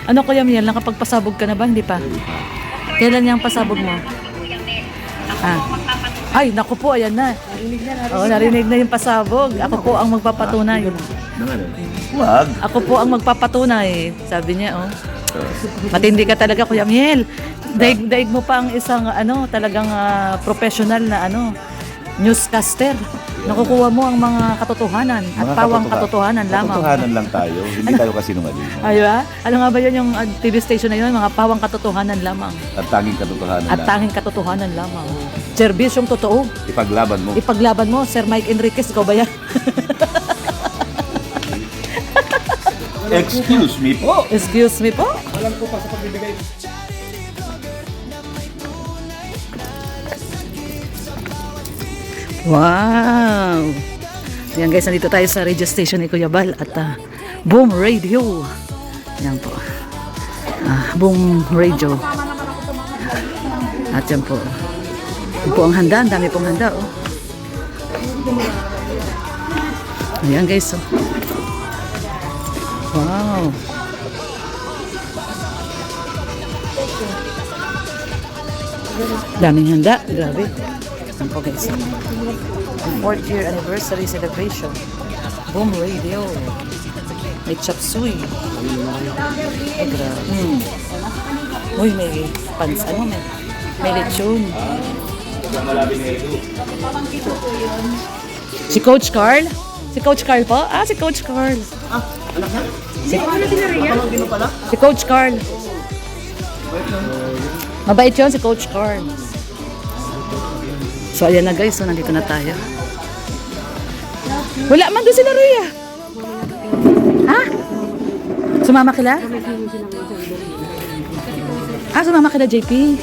Ano Kuya Miel, nakapagpasabog ka na ba? Hindi pa. Kailan yung pasabog mo? Ah. Ay, naku po, ayan na. Oo, narinig na yung pasabog. Ako po ang magpapatunay. Wag. Ako po ang magpapatunay. Sabi niya, oh. Matindi ka talaga, Kuya Miel. Daig mo pa ang isang, talagang professional na, newscaster. Nakukuha mo ang mga katotohanan at pawang katotohanan lamang. Katotohanan lang tayo, hindi tayo kasinungaling. Ay ba? Ano nga ba yun yung TV station na yun? Mga pawang katotohanan lamang. At tanging katotohanan At lang. tanging katotohanan lamang. Serbisyong totoo. Ipaglaban mo. Ipaglaban mo, Sir Mike Enriquez, ikaw ba yan? Excuse me po. Excuse me po? Alam ko pa sa pagbibigay. Wow! Yan guys, nandito tayo sa radio station ni Kuya Bal at Boom Radio. Yan po. Boom Radio. At yan po. Yan po ang handa. Ang dami pong handa. Oh. Ayan guys. Oh. Wow! Daming handa. Grabe. Yan po guys. 4th year anniversary celebration. Boom Radio. May chop suey. Ay, grabe. Uy, may pans, may lechon. Si Coach Carl? Si Coach Carl po? Si Coach Carl. Si Coach Carl. Mabait yun si Coach Carl. So, ayan na guys. So, nandito na tayo. Wala man doon sila, Rhea. Ha? Sumama kila? Sumama kila JP.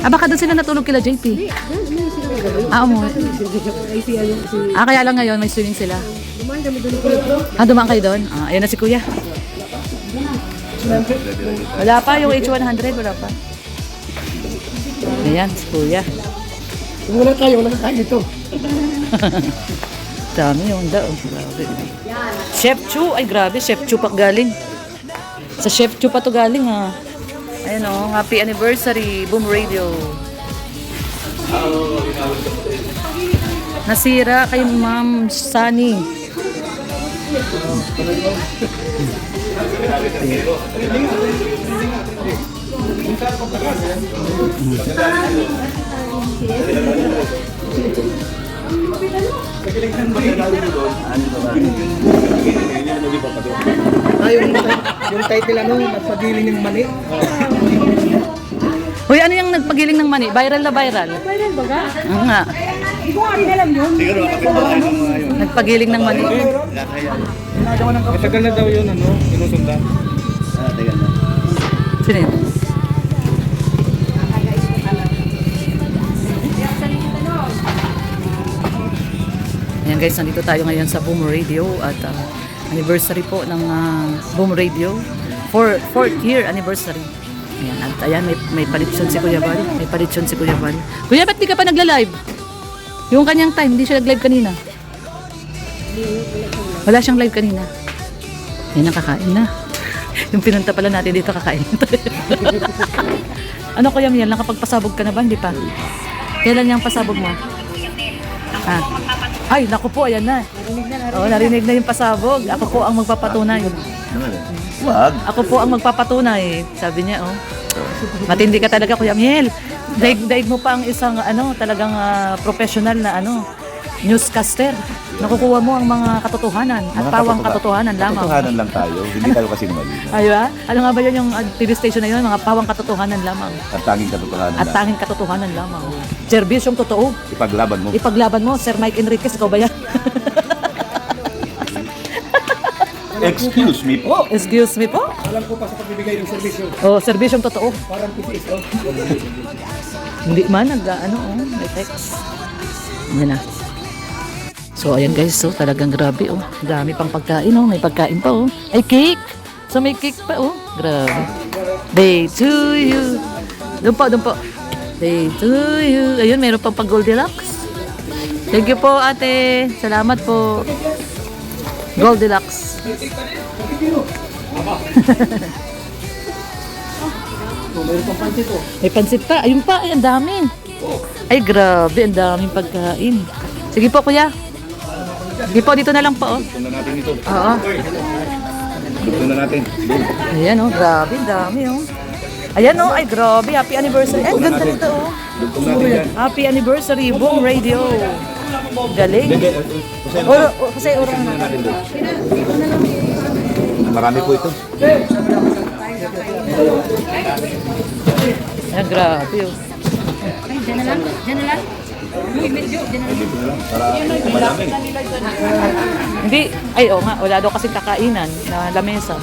Baka doon sila natulog kila JP. Umuwi. Kaya lang ngayon may swimming sila. Dumaan kayo doon? Ayan na si Kuya. Wala pa yung H100, wala pa. Ayan, si Kuya. Muna tayo, nakakain ito. Dami yung daw. Grabe. Chef Chu. Ay, grabe. Chef Chu pa galing. Sa Chef Chu pa to galing, ha. Ayan o. Happy anniversary. Boom Radio. Nasira kay Ma'am Sunny. Yung title nagpagiling ng mani. Uy, ano yung nagpagiling ng mani? Viral na viral? Viral ba ka? Nga. Hindi ko nga rin alam yun. Nagpagiling ng mani. Matagal na daw yun, inusundan. Sino yun? Ayan guys, nandito tayo ngayon sa Boom Radio at anniversary po ng Boom Radio. 4th year anniversary. Ayan, at ayan, may palitsyon si Kuya Bal. May palitsyon si Kuya Bal. Kuya, ba't di ka pa nagla-live? Yung kanyang time, hindi siya nag-live kanina. Wala siyang live kanina. Ayan, nakakain na. Yung pinunta pala natin dito, kakain. Ano Kuya Miel, nakapagpasabog ka na ba? Hindi pa. Kailan yung pasabog mo? Ay, naku po, ayan na. Oo, narinig na yung pasabog. Ako po ang magpapatunay. Wag. Ako po ang magpapatunay. Sabi niya, oh. Matindi ka talaga, Kuya Miel. Daig mo pa ang isang, talagang professional na, newscaster. Nakukuha mo ang mga katotohanan at pawang katotohanan lamang. Katotohanan lang tayo, hindi tayo kasinungaling. Ay ba? Ano nga ba yun yung TV station na yun? Mga pawang katotohanan lamang. At tanging katotohanan At lang. tanging katotohanan lamang. Serbisyong totoo. Ipaglaban mo. Ipaglaban mo, Sir Mike Enriquez, ikaw ba yan? Excuse me po. Excuse me po? Alam ko pa sa pagbibigay ng serbisyo. Serbisyong totoo. Parang PCS, Hindi man, may text. Yan na. So, ayan guys, talagang grabe, Dami pang pagkain, May pagkain pa, Ay, cake! So, may cake pa, Grabe. Day to you. Doon po. Day to you. Ayun, meron pang pag-Goldilocks. Thank you po, ate. Salamat po. Goldilocks. Oh, mayroon pang pansit oh. May pansit pa. Ayun pa, ay, ang dami. Ay, grabe, ang daming pagkain. Sige po, kuya. Sige po, dito na lang po, oh. Ito na natin ito. Oo. Ito na natin. Ayan, oh, grabe, ang dami, oh. Ayan, oh, ay, grabe. Happy anniversary. Ay, ganda nito, oh. Ito natin yan. Happy anniversary, Boom Radio. Galing. Kasi orang na. Marami po ito. Ayan, grabe, oh. Para madami. Hindi, ay, oo nga, wala daw kasing kakainan na lamesa.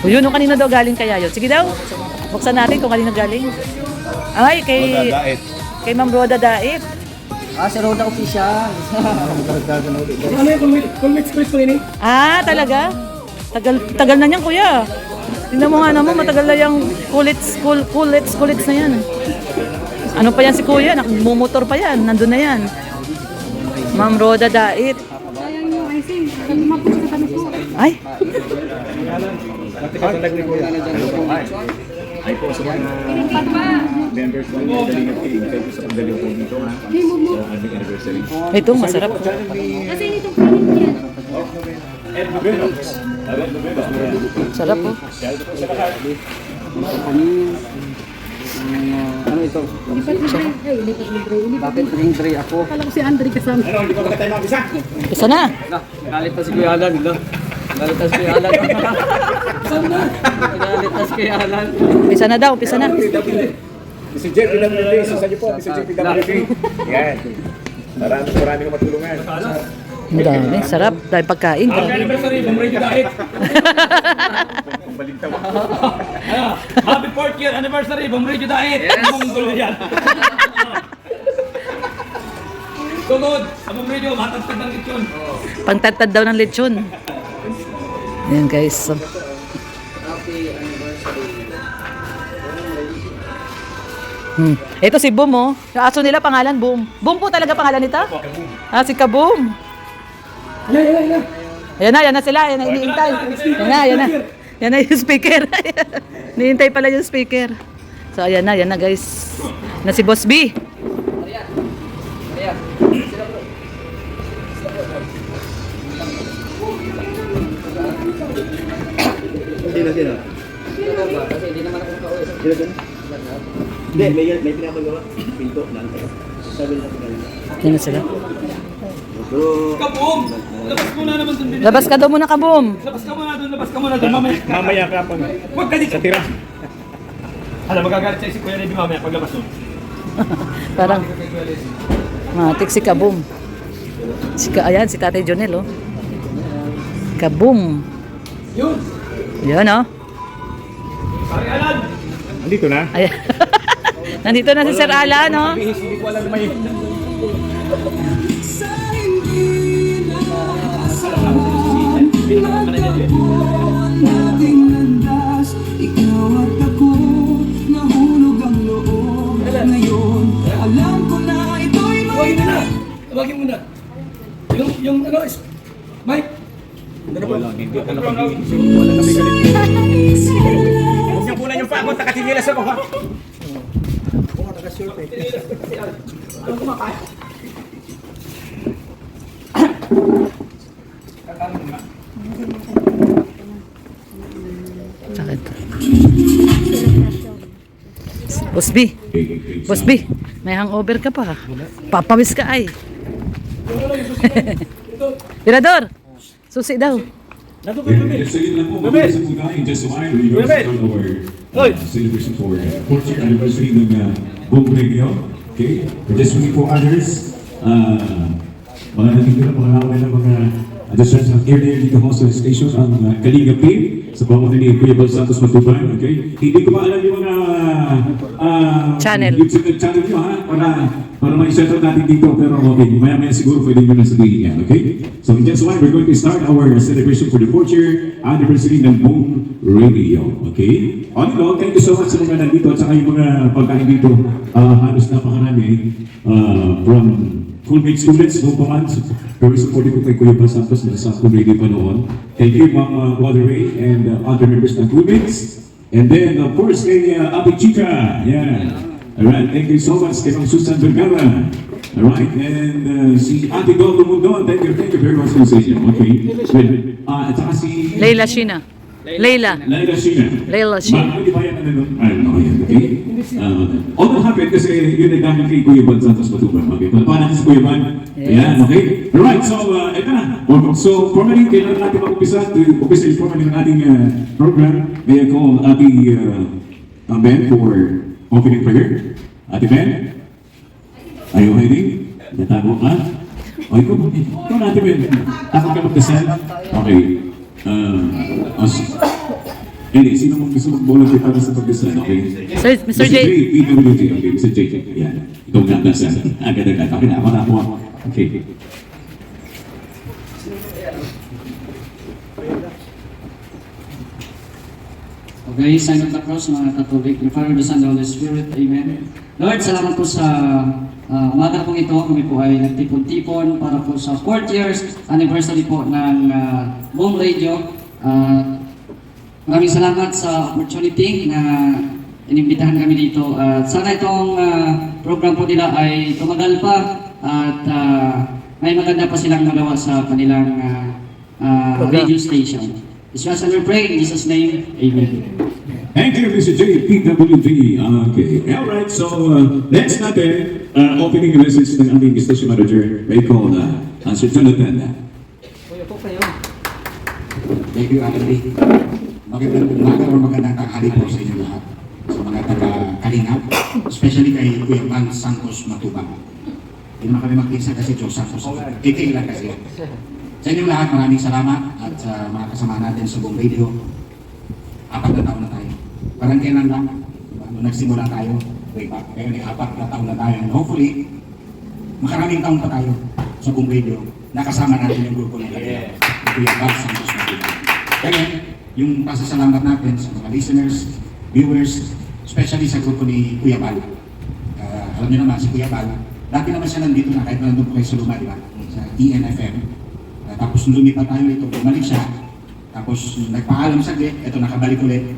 O yun, nung kanina daw galing kaya yun. Sige daw, buksan natin kung kanina galing. Ay, Dait. kay Ma'am Roda Dait. Si Roda Official. Ano yung Kulmit Split ko ini? Ah, talaga? Tagal na niyan, kuya. Tingnan mo nga naman, matagal na yung kulits na yan. Ano pa yan si kuya? Nagmumotor pa yan. Nandun na yan. Ma'am Roda Dait. Sayang yung icing. Lumapos sa kami po. Ay, Ay po sa mga members ng Dalingat King. Thank you sa pagdaliw po dito ha. Sa ating anniversary. ito, masarap. Kasi itong pilit yan. Sarap, oh. Ano ito? Bakit ring tray ako? Kala ko si Andre kasama. Isa na. Galit na si Kuya Alan. Galit na si Kuya Alan. Galit na si Kuya Alan. Pisa na daw, pisa na. Si Jeff, ilang mga isa niyo po. Si Jeff, ilang mga yan. Marami ka matulungan. Ang dami, sarap. Dahil pagkain. Grabe. Anniversary, bumredy diet. Pambalintaw. Happy 4th year anniversary, bumredy diet. Ang gulo yan. Sunod, sa bumredy, matagtag ng lechon. Pangtadtad daw ng lechon. Ayan, guys. So, ito si Boom, oh. Yung aso nila, pangalan Boom. Boom po talaga pangalan nito? Ah, si Kaboom. Ayan na sila. Ayan na, iniintay. Ayan na. Yan na yung speaker. Iniintay pala yung speaker. So, ayan na guys. Na si Boss B. Hindi na sila. Hindi, may pinapagawa. Pinto. Sabi na sila. Yan na sila. Kaboom! Labas mo na naman dun. Labas ka daw muna, Kaboom. Labas ka muna dun. Mamaya ka pa. Huwag ka dito. Sa tira. Alam, magagalit sa'yo si Kuya Reby mamaya paglabas mo. Parang matik si Kaboom. Ayan, si Tatay Jonel, oh. Kaboom. Yun! Yan, oh. Pare Alan! Andito na. Ayan. Nandito na si Sir Alan, oh. Hindi ko alam may... Ikaw at ako, nahulog ang loob. Ngayon, alam ko na ito'y Tawagin mo na. Yung ano is... Mike! Wala kami galit. Huwag niyo kunan yung pagod, nakasinilas ako ha! Sakit. Boss B. Boss B. May hangover ka pa. Papawis ka ay. Tirador. Susi daw. Sige lang po, mabilis ang pagkain, just a while, we will start our celebration for 4th year anniversary ng Boom Radio. Okay? For just 24 others, mga nandito na, mga nauna ng mga adjustments ng area dito ho sa station, ang Kalinga Pay, sa pamamagitan ni Kuya Bal Santos Matuban. Okay? Hindi ko pa alam yung mga Channel. YouTube channel nyo ha, para ma-settle natin dito. Pero okay, maya-maya siguro pwede nyo na sabihin yan. Okay? So in just a while, we're going to start our celebration for the 4th year anniversary ng Boom Radio. Okay? On and on, thank you so much sa mga nandito at saka yung mga pagkain dito. Halos napakarami from Coolmate students, no pa man. Very supportive ko kay Kuya Bal Santos na sa Cool Radio pa noon. Thank you, Ma'am Mother Ray and other members ng Coolmates. And then, of course, kay Ate Chica. Yeah. Alright, thank you so much kay Ma'am Susan Vergara. Alright, and si Ate Gogo Mundon, thank you very much for saying. Okay. At saka si Leila Sheena. Leila. Laila Sheena. Leila Sheena. Di ba yan ano? Ano yan, okay? All that happened kasi yun ay dahil kay Kuya Bal Santos Matubang. Okay, paano natin si Kuya Bal? Ayan, okay? Alright, so ito na. So formally, kailangan natin mag-umpisa formally ng ating program. May I call Ate Ben for opening prayer. Ate Ben? Are you ready? Natago ka? O, ikaw natin Ben. Takot ka magdasal? Okay. Hindi, sino mo gusto mag-volunteer para sa pagdasal? Okay. Mr. J. PWD. Okay, Mr. J. Yan. Ikaw nga dasal. Agad-agad. Okay na, ako na ako. Okay. Okay, sign of the cross, mga Katolik. In the Father, the Son, and the Holy Spirit. Amen. Lord, salamat po sa umaga pong ito. Kami po ay nagtipon-tipon para po sa 4th years anniversary po ng Boom Radio. Maraming salamat sa opportunity na inimbitahan kami dito. Sana itong program po nila ay tumagal pa at may maganda pa silang magawa sa kanilang radio station. It's just we pray in Jesus' name. Amen. Thank you, Mr. J. PWD. Okay. Alright, so next natin, opening message ng aming station manager, may call Sir Jonathan. Thank you, Andy. Magandang umaga o magandang tanghali po sa inyo lahat. Sa mga taga-Kalingap, especially kay Kuya Bal Santos Matubang. Hindi naman kami magpinsa kasi Diyos Santos. Kiking lang kasi. Sa inyo lahat, maraming salamat at sa mga kasama natin sa Boom Radio. 4 na taon na tayo. Parang kailan lang, nung nagsimula tayo, way back. Ngayon ay 4 na taon na tayo. And hopefully, makaraming taon pa tayo sa Boom Radio. Nakasama natin yung grupo nila. Kuya Bal Santos Matubang. Kaya, yung pasasalamat natin sa mga listeners, viewers, especially sa grupo ni Kuya Bal. Alam niyo naman, si Kuya Bal, dati naman siya nandito na kahit nandun po kayo sa Luma, di ba? Sa ENFM. Tapos lumipat tayo dito, bumalik siya. Tapos nagpaalam saglit, eto nakabalik ulit.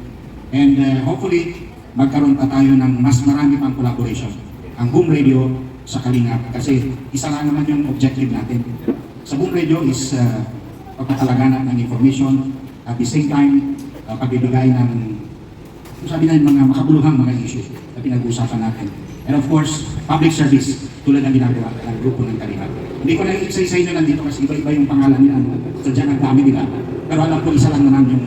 And hopefully, magkaroon pa tayo ng mas marami pang collaboration. Ang Boom Radio sa Kalingap. Kasi isa lang naman yung objective natin. Sa Boom Radio is pagpapalaganan ng information, at the same time, pagbibigay ng sabi na mga makabuluhang mga issues na pinag-uusapan natin. And of course, public service tulad ng ginagawa ng grupo ng Kalingap. Hindi ko na i-isa-isa inyo nandito kasi iba-iba yung pangalan nila. Sadya ang dami nila. Pero alam ko isa lang naman yung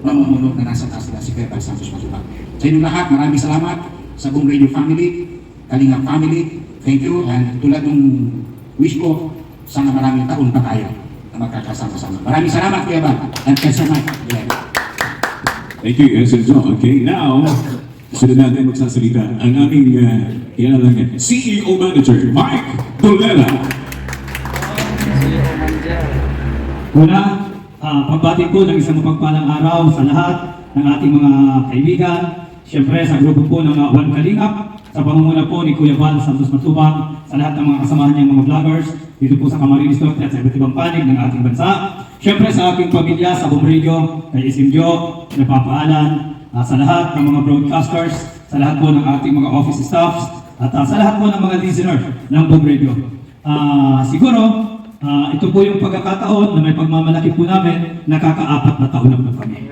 mamumunod na nasa taas nila si Kuya Bal Santos Matubang. Sa inyo lahat, maraming salamat sa Boom Radio family, Kalingap family. Thank you. And tulad ng wish ko, sana maraming taon pa tayo na magkakasama-sama. Maraming salamat, Kuya Bal. And thanks so much. Thank you, Sir John. Okay, now, sunod natin magsasalita ang aming CEO Manager, Mike Dolera. Una, pagbati ko ng isang mapagpalang araw sa lahat ng ating mga kaibigan. Siyempre sa grupo po ng One Kalingap, sa pangunguna po ni Kuya Bal Santos Matubang, sa lahat ng mga kasamahan niyang mga vloggers, dito po sa Camarines Norte at sa iba't ibang panig ng ating bansa. Siyempre sa aking pamilya, sa Boom Radio, kay Isimjo, napapaalan, sa lahat ng mga broadcasters, sa lahat po ng ating mga office staffs, at sa lahat po ng mga listeners ng Boom Radio. Siguro, ito po yung pagkakataon na may pagmamalaki po namin, nakaka-4 na taon na po kami.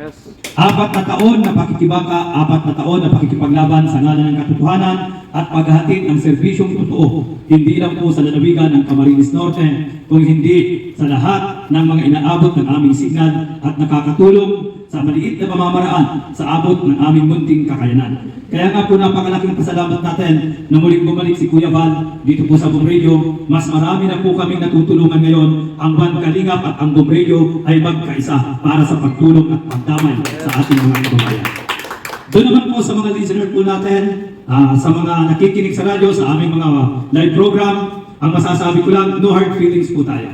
4 na taon na pakikibaka, 4 na taon na pakikipaglaban sa ngalan ng katotohanan at paghahatid ng serbisyong totoo, hindi lang po sa lalawigan ng Camarines Norte, kung hindi sa lahat ng mga inaabot ng aming signal at nakakatulong sa maliit na pamamaraan sa abot ng aming munting kakayanan. Kaya nga po napakalaking pasalamat natin na muling bumalik si Kuya Bal dito po sa Boom Radio. Mas marami na po kaming natutulungan ngayon. Ang One Kalingap at ang Boom Radio ay magkaisa para sa pagtulong at pagdamay sa ating mga kababayan. Doon naman po sa mga listener po natin, sa mga nakikinig sa radyo, sa aming mga live program, ang masasabi ko lang, no hard feelings po tayo.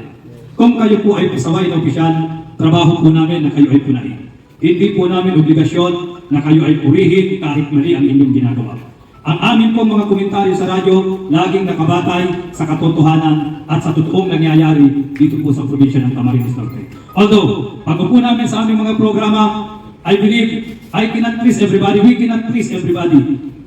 Kung kayo po ay pasaway na opisyal, trabaho po namin na kayo ay punahin. Hindi po namin obligasyon na kayo ay purihin kahit mali ang inyong ginagawa. Ang amin pong mga komentaryo sa radyo, laging nakabatay sa katotohanan at sa totoong nangyayari dito po sa probinsya ng Camarines Norte. Although, pag-upo namin sa aming mga programa, I believe, I cannot please everybody, we cannot please everybody.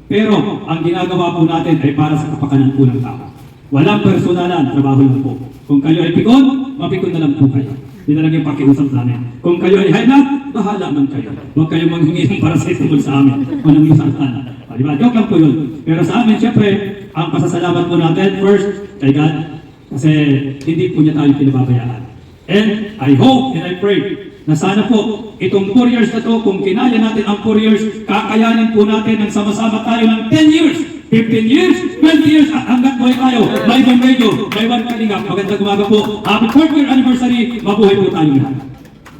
Pero, ang ginagawa po natin ay para sa kapakanan po ng tao. Walang personalan, trabaho lang po. Kung kayo ay pikon, mapikon na lang po kayo. Yun na lang yung pakiusap namin. Kung kayo ay high blood, bahala man kayo. Huwag kayong manghingi ng paracetamol sa amin o ng misartan. Diba? Joke lang po yun. Pero sa amin, syempre, ang pasasalamat po natin, first, kay God, kasi hindi po niya tayo pinababayaan. And I hope and I pray na sana po, itong 4 years na to, kung kinaya natin ang 4 years, kakayanin po natin ng sama-sama tayo ng 10 years, 15 years, 20 years, at hanggang buhay tayo. May ibang medyo, may one kalingap. Magandang umaga po. Happy 4th year anniversary. Mabuhay po tayo lahat.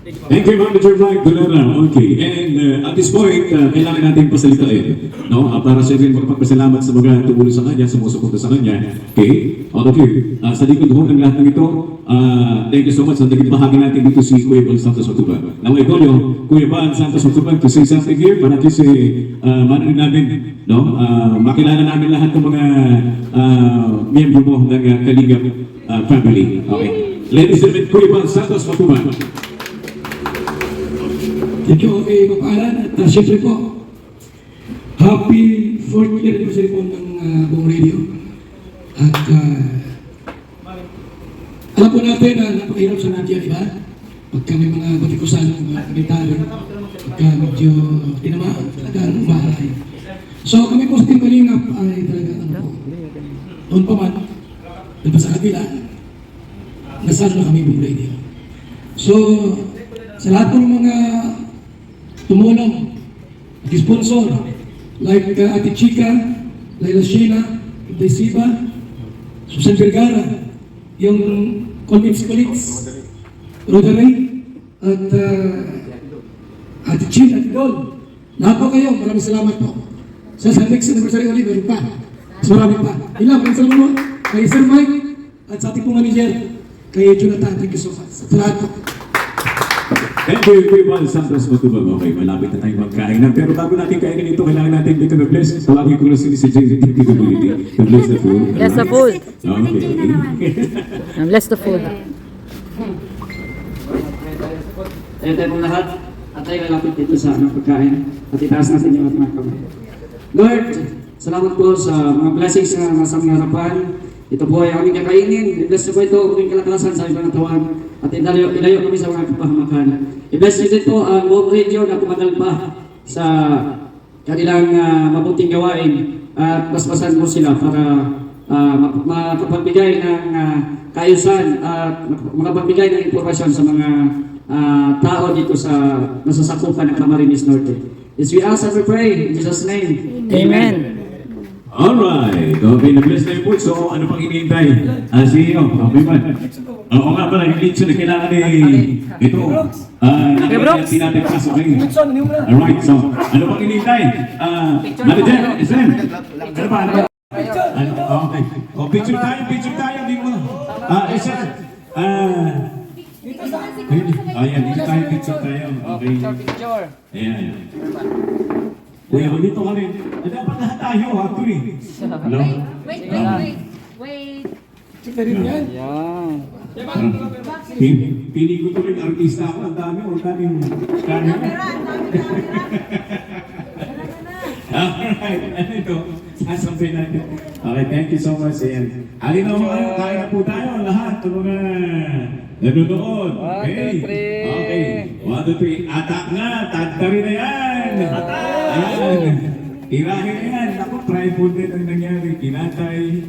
Thank you, Manager Mike Dolera. Okay, and at this point, kailangan natin pasalitain, no? Para siya rin magpapasalamat sa mga tumulong sa kanya, sumusuporta sa kanya. Okay? Okay. Sa likod ho ng lahat ng ito, thank you so much. Naging bahagi natin dito si Kuya Bal Santos Matubang. Now, I call you, Kuya Bal Santos Matubang, to say something here para kasi manarin namin, no? Makilala namin lahat ng mga miyembro mo ng Kalingap family. Okay. Ladies and gentlemen, Kuya Bal Santos Matubang. Thank you, okay, kapalan. At siyempre po, happy 4th year anniversary po ng Bong Radio. At alam po natin na napakahirap sa natin, di ba? Pagka may mga batikusan ng mga komentary, pagka medyo tinamaan, talagang umahalay. So kami po sa Team Kalingap ay talagang ano po, noon pa man, doon pa sa kabila, nasalo na kami Bong Radio. So, sa lahat po ng mga tumulong at sponsor like Ate Chica, Laila Sheila, Inday Siba, Susan Vergara, yung Convince Colleagues, Roderick, at Ate Chin, Ate Dol. Lahat po kayo, maraming salamat po. Sa next anniversary ulit, meron pa. Mas marami pa. Ilang, maraming salamat po kay Sir Mike at sa ating pong manager, kay Jonathan. Thank you so much. Sa lahat po. Thank you, Kuya Bal Santos Matubang. Okay, malapit na tayong magkainan. Pero bago natin kainin ito, kailangan natin dito na-bless. Tawagin ko na si JVT Community. To-bless the food. Bless the food. Okay. Bless the food. Tayo tayo pong lahat at tayo lalapit dito sa anong pagkain at itaas natin yung ating mga kamay. Lord, salamat po sa mga blessings na nasa aming harapan. Ito po ay aming kakainin. I-bless po ito kung kalakasan sa ibang katawan at ilayo kami sa mga kapahamakan. I-bless nyo din po ang Bong Radio na tumagal pa sa kanilang mabuting gawain at basbasan mo sila para makapagbigay ng kaayusan at makapagbigay ng impormasyon sa mga tao dito sa nasasakupan ng Camarines Norte. Yes, we ask and we pray in Jesus' name. Amen. Alright. Okay, na-bless na yung food. So, ano pang hinihintay? CEO, okay ba? Oo nga pala, yung lechon na kailangan ito. Nakailangan natin pass, okay? Alright, so, ano pang hinihintay? Manager, Isem, ano ba? Okay. O, picture tayo. Hindi mo na. Isem, ayan, dito tayo, picture tayo. Okay. Ayan. Kuya, dito kami. Dapat lahat tayo, actually. Hello? Wait. Kita rin yan. Pili ko tuloy, artista ako. Ang dami, o daming camera. Alright, ano ito? Sasampay natin. Okay, thank you so much. Ayan. Halina mo kayo, kain na po tayo. Lahat ng mga nanonood. Okay. Okay. 1, 2, 3. Atak na. Tagtari na yan. Ayan. Tirahin na yan. Ako, tripod din ang nangyari. Kinatay.